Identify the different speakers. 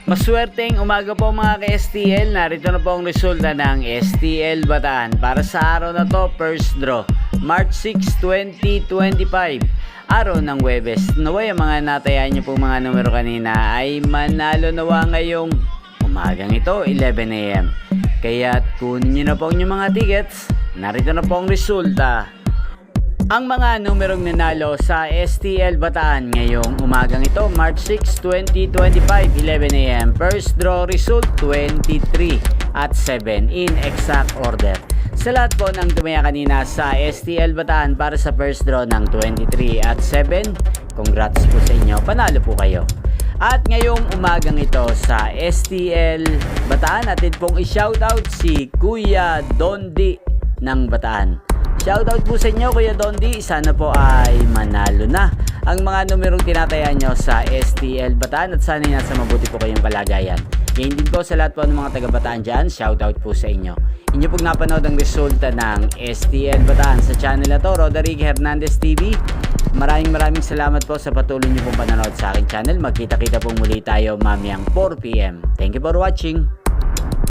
Speaker 1: Maswerteng umaga po mga ka-STL. Narito na po ang resulta ng STL Bataan para sa araw na to, first draw, March 6, 2025, araw ng Huwebes. Naway ang mga natayaan niyo po mga numero kanina ay manalo nawa ngayong umagang ito, 11 AM. Kaya kunin niyo na po ang inyong mga tickets. Narito na po ang resulta. Ang mga numerong nanalo sa STL Bataan ngayong umagang ito, March 6, 2025, 11 AM. First draw result, 23 at 7 in exact order. Sa lahat po ng tumaya kanina sa STL Bataan para sa first draw ng 23 at 7, congrats po sa inyo, panalo po kayo. At ngayong umagang ito sa STL Bataan, natin pong i-shoutout si Kuya Dondi ng Bataan. Shoutout po sa inyo Kuya Dondi, sana po ay manalo na ang mga numerong tinataya nyo sa STL Bataan at sana nasa mabuti po kayong kalagayan. Ngayon din po sa lahat po ng mga taga Bataan dyan, shoutout po sa inyo. Inyo pong napanood ang resulta ng STL Bataan sa channel na to, Roderick Hernandez TV. Maraming salamat po sa patuloy nyo pong panonood sa aking channel. Magkita-kita po muli tayo mamayang 4 PM. Thank you for watching.